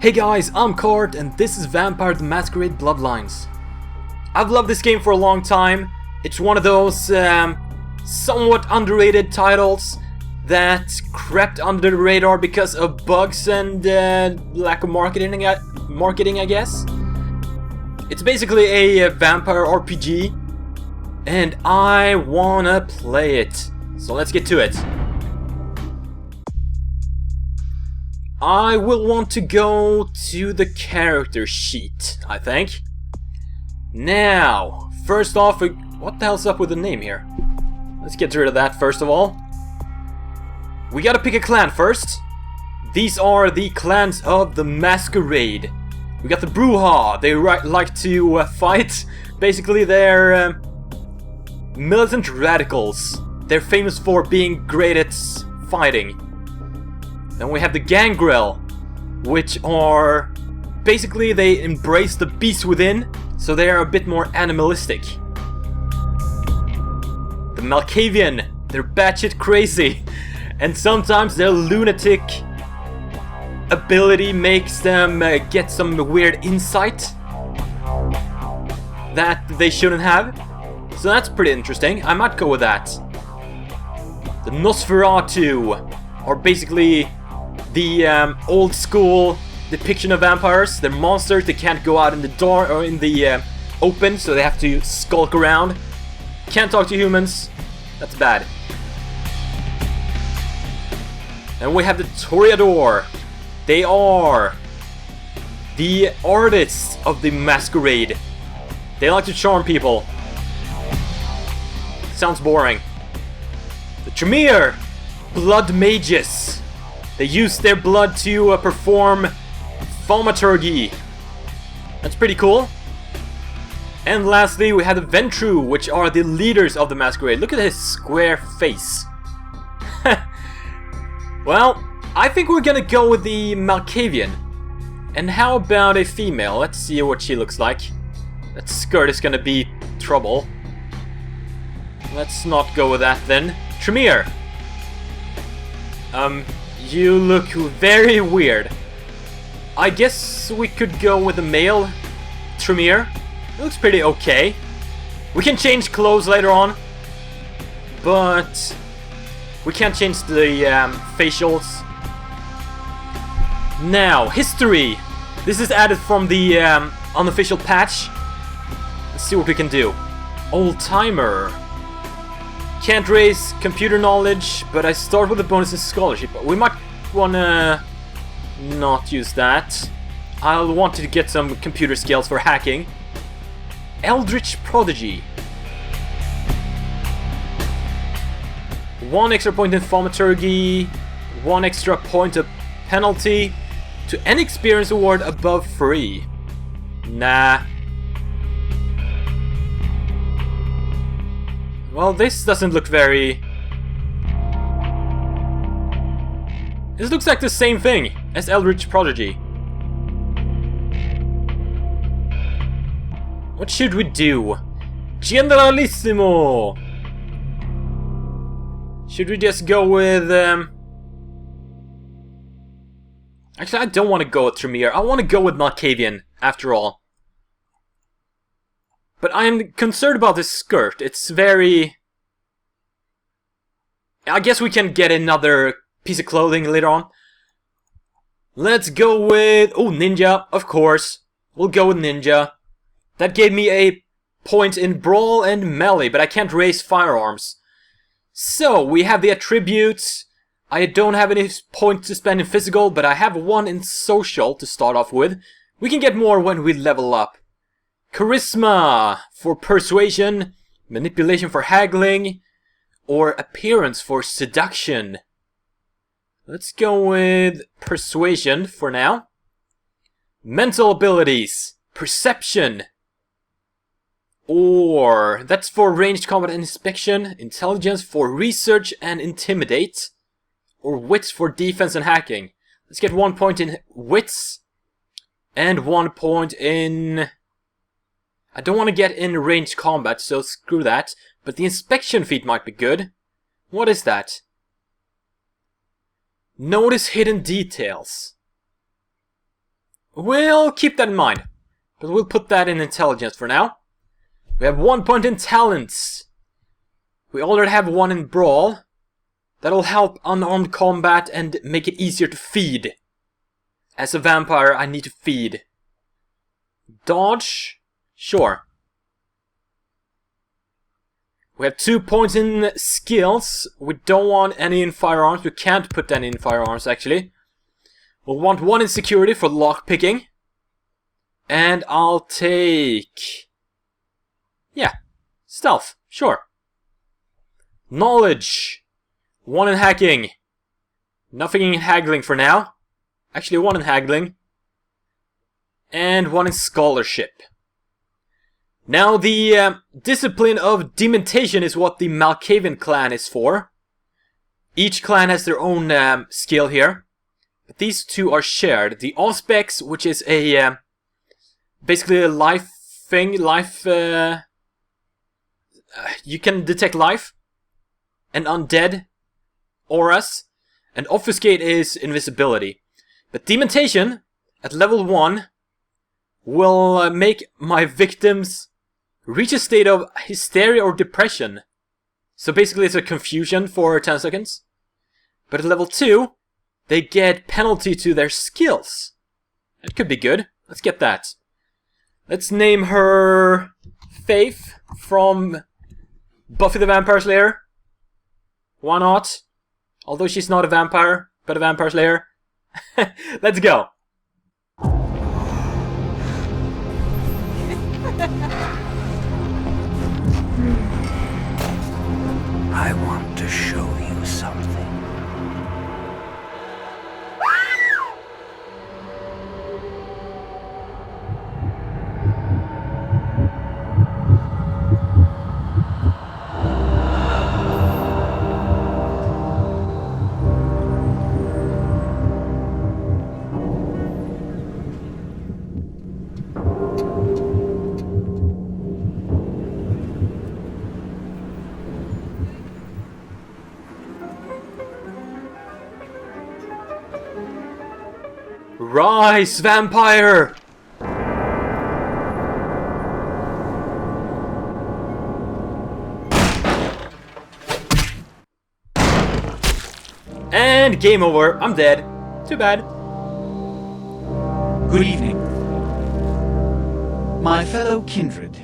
Hey guys, I'm Kort and this is Vampire the Masquerade Bloodlines. I've loved this game for a long time. It's one of those somewhat underrated titles that crept under the radar because of bugs and lack of marketing, I guess. It's basically a vampire RPG and I wanna play it. So let's get to it. I will want to go to the character sheet, I think. Now, first off, what the hell's up with the name here? Let's get rid of that first of all. We gotta pick a clan first. These are the clans of the Masquerade. We got the Bruja, they like to fight. Basically, they're militant radicals. They're famous for being great at fighting. Then we have the Gangrel, which are basically they embrace the beast within, so they are a bit more animalistic. The Malkavian, they're batshit crazy, and sometimes their lunatic ability makes them get some weird insight that they shouldn't have. So that's pretty interesting. I might go with that. The Nosferatu are basically the old school depiction of vampires. They're monsters, they can't go out in the dark or in the open, so they have to skulk around. Can't talk to humans, that's bad. And we have the Toreador. They are the artists of the Masquerade. They like to charm people. Sounds boring. The Tremere, blood mages. They use their blood to perform thaumaturgy. That's pretty cool. And lastly, we have the Ventru, which are the leaders of the Masquerade. Look at his square face. Well, I think we're gonna go with the Malkavian. And how about a female? Let's see what she looks like. That skirt is gonna be trouble. Let's not go with that then. Tremere. You look very weird. I guess we could go with the male Tremere. It looks pretty okay. We can change clothes later on, but we can't change the facials. Now, history. This is added from the unofficial patch. Let's see what we can do. Old timer. Can't raise computer knowledge, but I start with a bonus in scholarship. We might wanna not use that. I'll want to get some computer skills for hacking. Eldritch Prodigy. 1 extra point in thaumaturgy, 1 extra point of penalty to any experience award above 3. Nah. Well, this doesn't look very... This looks like the same thing as Eldritch Prodigy. What should we do? Generalissimo! Should we just go with... Actually, I don't want to go with Tremere. I want to go with Malkavian, after all. But I am concerned about this skirt. It's very... I guess we can get another piece of clothing later on. Let's go with... Oh, Ninja, of course. We'll go with Ninja. That gave me a point in Brawl and Melee, but I can't raise firearms. So, we have the attributes. I don't have any points to spend in physical, but I have 1 in social to start off with. We can get more when we level up. Charisma for persuasion, manipulation for haggling, or appearance for seduction. Let's go with persuasion for now. Mental abilities, perception, or that's for ranged combat and inspection, intelligence for research and intimidate, or wits for defense and hacking. Let's get 1 point in wits, and 1 point in... I don't want to get in ranged combat, so screw that. But the inspection feat might be good. What is that? Notice hidden details. We'll keep that in mind. But we'll put that in intelligence for now. We have 1 point in talents. We already have 1 in brawl. That'll help unarmed combat and make it easier to feed. As a vampire, I need to feed. Dodge? Sure. We have 2 points in skills. We don't want any in firearms. We can't put any in firearms, actually. We'll want 1 in security for lockpicking. And I'll take... yeah, stealth, sure. Knowledge. 1 in hacking. Nothing in haggling for now. Actually, 1 in haggling. And 1 in scholarship. Now, the discipline of dementation is what the Malkavian clan is for. Each clan has their own skill here. But these 2 are shared. The Auspex, which is a... basically a life thing. You can detect life. And undead auras. And Obfuscate is invisibility. But dementation, at level 1, will make my victims reach a state of hysteria or depression. So basically it's a confusion for 10 seconds. But at level 2, they get penalty to their skills. That could be good. Let's get that. Let's name her Faith from Buffy the Vampire Slayer. Why not? Although she's not a vampire, but a vampire slayer. Let's go. I want to show you something. Rise, vampire! And game over. I'm dead. Too bad. Good evening. My fellow kindred,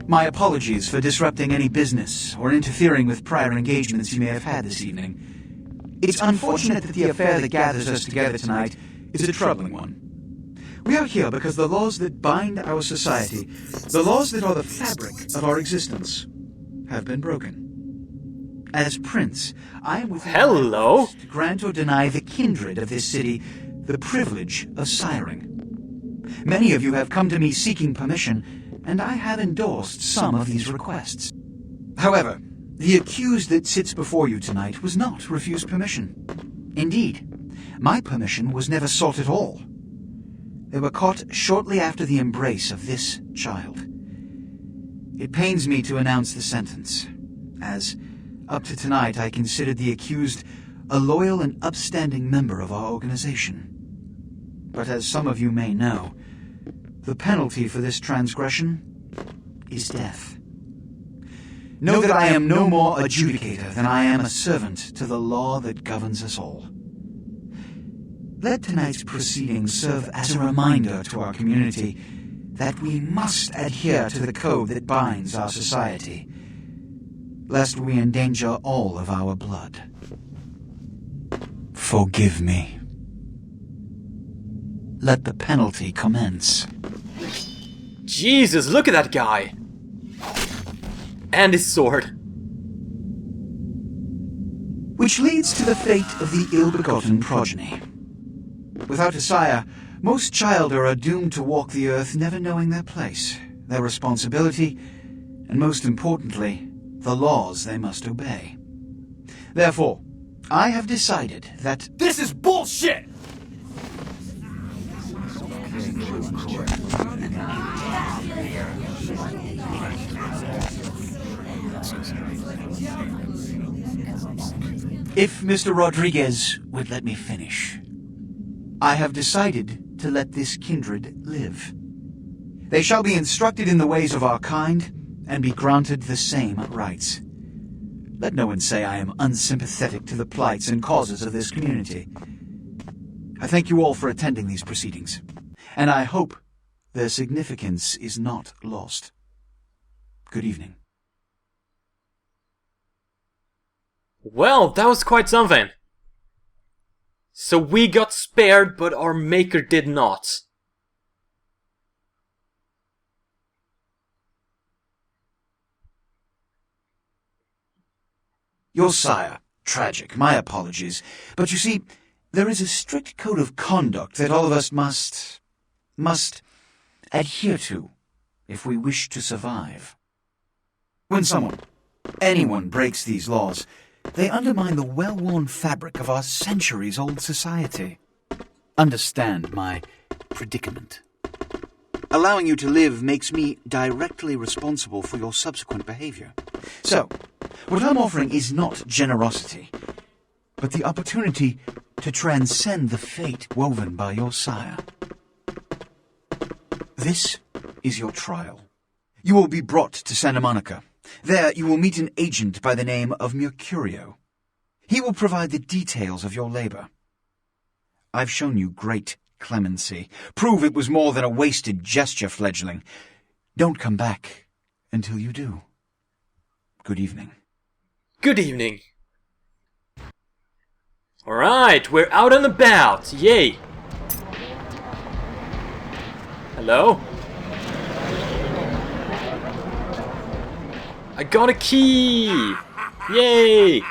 my apologies for disrupting any business or interfering with prior engagements you may have had this evening. It's unfortunate that the affair that gathers us together tonight is a troubling one. We are here because the laws that bind our society, the laws that are the fabric of our existence, have been broken. As Prince, I am within my rights to grant or deny the kindred of this city the privilege of siring. Many of you have come to me seeking permission, and I have endorsed some of these requests. However, the accused that sits before you tonight was not refused permission. Indeed, my permission was never sought at all. They were caught shortly after the embrace of this child. It pains me to announce the sentence, as up to tonight I considered the accused a loyal and upstanding member of our organization. But as some of you may know, the penalty for this transgression is death. Know that I am no more adjudicator than I am a servant to the law that governs us all. Let tonight's proceedings serve as a reminder to our community that we must adhere to the code that binds our society, lest we endanger all of our blood. Forgive me. Let the penalty commence. Jesus, look at that guy! And his sword. Which leads to the fate of the ill-begotten progeny. Without a sire, most children are doomed to walk the earth never knowing their place, their responsibility, and most importantly, the laws they must obey. Therefore, I have decided that This is bullshit! if Mr. Rodriguez would let me finish, I have decided to let this kindred live. They shall be instructed in the ways of our kind, and be granted the same rights. Let no one say I am unsympathetic to the plights and causes of this community. I thank you all for attending these proceedings, and I hope their significance is not lost. Good evening. Well, that was quite something. So we got spared, but our maker did not. Your sire, tragic, my apologies. But you see, there is a strict code of conduct that all of us must adhere to if we wish to survive. When anyone breaks these laws, they undermine the well-worn fabric of our centuries-old society. Understand my predicament. Allowing you to live makes me directly responsible for your subsequent behavior. So, what I'm offering is not generosity, but the opportunity to transcend the fate woven by your sire. This is your trial. You will be brought to Santa Monica. There you will meet an agent by the name of Mercurio. He will provide the details of your labor. I've shown you great clemency. Prove it was more than a wasted gesture, fledgling. Don't come back until you do. Good evening. Good evening. Alright, we're out and about. Yay. Hello? I got a key! Yay!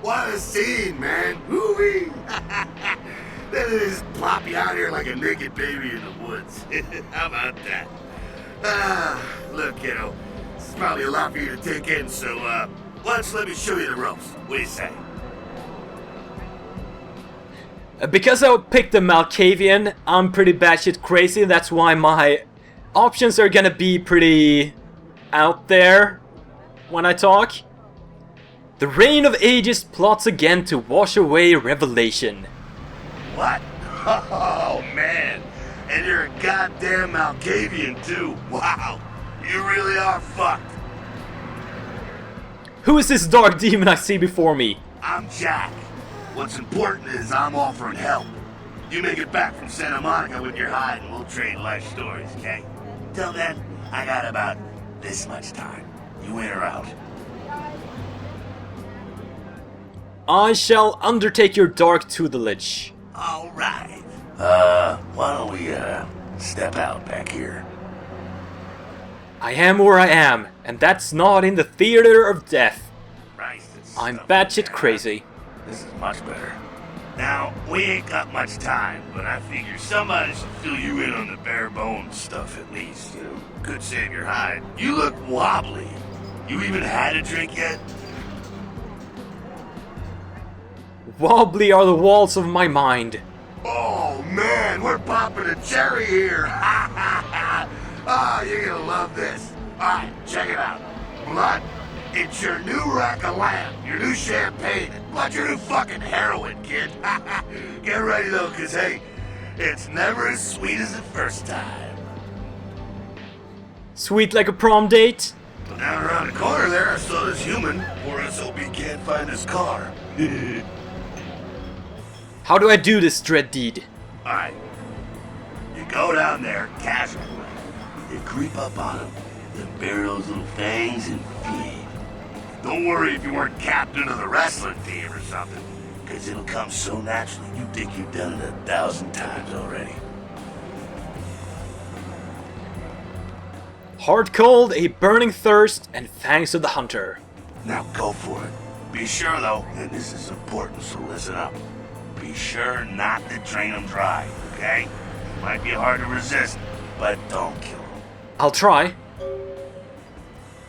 What a scene, man! Woo-wee! Then they just plop you out here like a naked baby in the woods. How about that? Look, kiddo, this is probably a lot for you to take in, so, why don't you let me show you the ropes? What do you say? Because I picked the Malkavian, I'm pretty batshit crazy, that's why my options are gonna be pretty out there when I talk. The Reign of Ages plots again to wash away Revelation. What? Oh, man. And you're a goddamn Malkavian, too. Wow. You really are fucked. Who is this dark demon I see before me? I'm Jack. What's important is I'm offering help. You make it back from Santa Monica with your hide and we'll trade life stories, okay? Till then, I got about this much time. You in or out? I shall undertake your dark tutelage. All right. Why don't we, step out back here? I am where I am, and that's not in the theater of death. Christ, it's I'm stuff batshit down. crazy. This is much better. Now, we ain't got much time, but I figure somebody should fill you in on the bare bones stuff at least. You know, could save your hide. You look wobbly. You even had a drink yet? Wobbly are the walls of my mind. Oh man, we're popping a cherry here! You're gonna love this. Alright, check it out. Blood, it's your new rack of lamb, your new champagne, blood, your new fucking heroin, kid. Get ready though, cause hey, it's never as sweet as the first time. Sweet like a prom date? Down around the corner there, I saw this human, or else hope he can't find his car. How do I do this dread deed? Alright. You go down there casually. You creep up on him, then bury those little fangs and feed. Don't worry if you weren't captain of the wrestling team or something, because it'll come so naturally you think you've done it 1,000 times already. Hard cold, a burning thirst, and fangs of the hunter. Now go for it. Be sure though, and this is important, so listen up. Be sure not to drain them dry, okay? Might be hard to resist, but don't kill them. I'll try.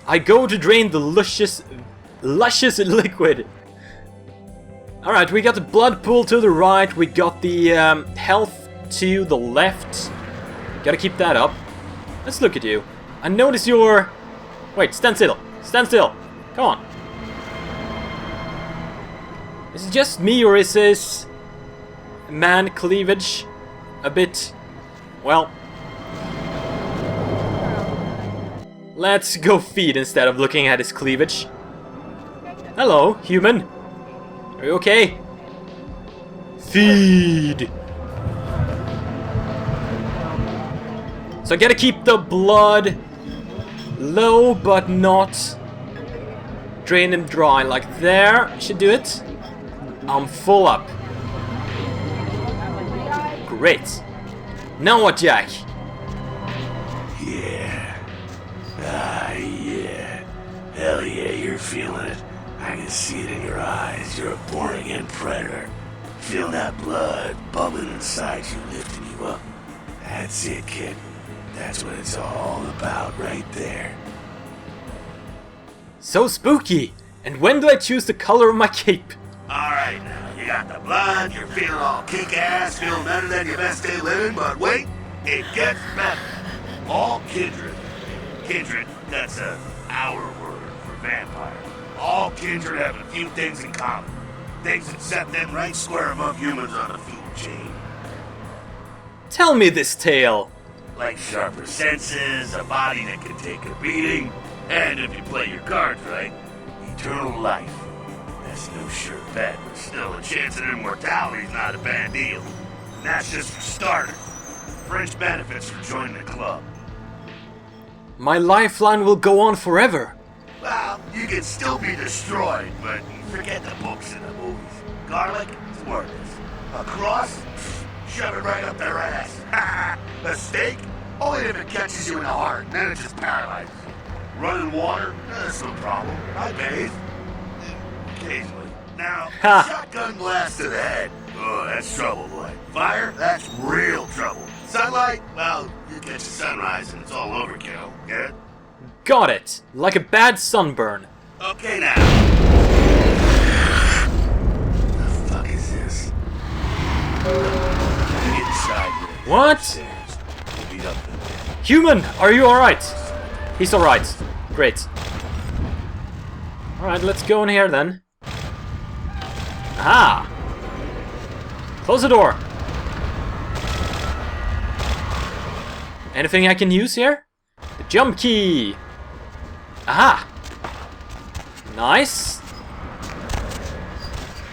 I go to drain the luscious liquid. Alright, we got the blood pool to the right, we got the health to the left. Gotta keep that up. Let's look at you. I notice your... Wait, stand still. Stand still. Come on. Is it just me or is this man cleavage a bit Well. Let's go feed instead of looking at his cleavage. Hello, human. Are you okay? Feed. So I gotta keep the blood low, but not drain him dry. Like there, should do it. I'm full up. Great. Now what, Jack? Yeah. Ah, yeah. Hell yeah, you're feeling it. I can see it in your eyes. You're a born-again predator. Feel that blood bubbling inside you, lifting you up. That's it, kid. That's what it's all about right there. So spooky! And when do I choose the color of my cape? Alright now, you got the blood, you're feeling all kick-ass, feeling better than your best day living, but wait, it gets better. All kindred. Kindred, that's our word for vampire. All kindred have a few things in common. Things that set them right square above humans on the food chain. Tell me this tale. Like sharper senses, a body that can take a beating, and if you play your cards right, eternal life. That's no sure bet, but still a chance at immortality is not a bad deal. And that's just for starters. Fringe benefits for joining the club. My lifeline will go on forever. Well, you can still be destroyed, but forget the books and the movies. Garlic, it's worthless. A cross? Shove it right up their ass. A steak? Only if it catches you in the heart, then it just paralyzes you. Running water? That's no problem. I bathe. Occasionally. Now, shotgun blast to the head. Oh, that's trouble, boy. Fire? That's real trouble. Sunlight? Well, you catch the sunrise and it's all overkill. Get it? Got it. Like a bad sunburn. Okay now. The fuck is this? Get inside with it. What? Upstairs. We'll beat up the Human, are you alright? He's alright. Great. Alright, let's go in here then. Aha! Close the door. Anything I can use here? The jump key! Aha! Nice!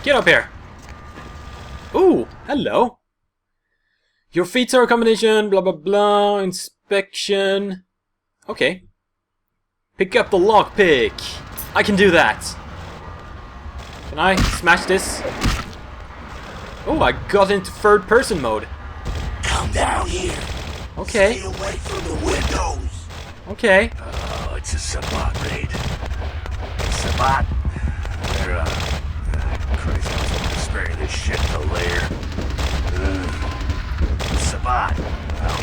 Get up here! Ooh, hello! Your feats are a combination, blah blah blah, inspection... Okay. Pick up the lockpick! I can do that! Can I smash this? Oh, I got into third person mode. Come down here. Okay. Stay away from the windows. Okay. Oh, it's a Sabbat raid. Sabbat? They're, Christ, I was going to spare this shit to lair. Sabbat. Well,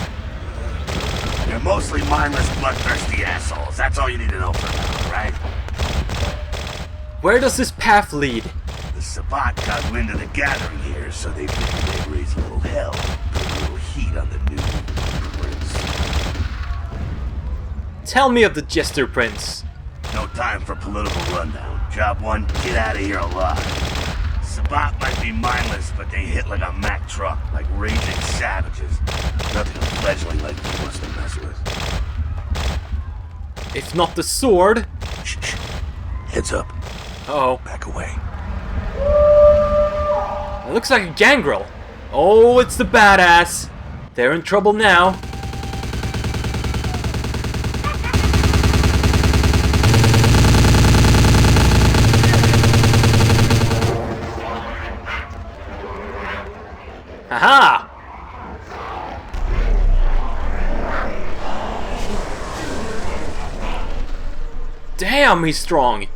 they're mostly mindless, bloodthirsty assholes. That's all you need to know for now, right? Where does this path lead? The Sabbat got wind of the gathering here, so they figured they'd raise a little hell, put a little heat on the new prince. Tell me of the Jester Prince. No time for political rundown. Job one, get out of here alive. Sabbat might be mindless, but they hit like a Mack truck, like raging savages. Nothing a fledgling like you wants to mess with. If not the sword... Shh, shh. Heads up. Uh-oh. Back away. It looks like a gangrel. Oh, it's the badass. They're in trouble now. Haha! Damn, he's strong.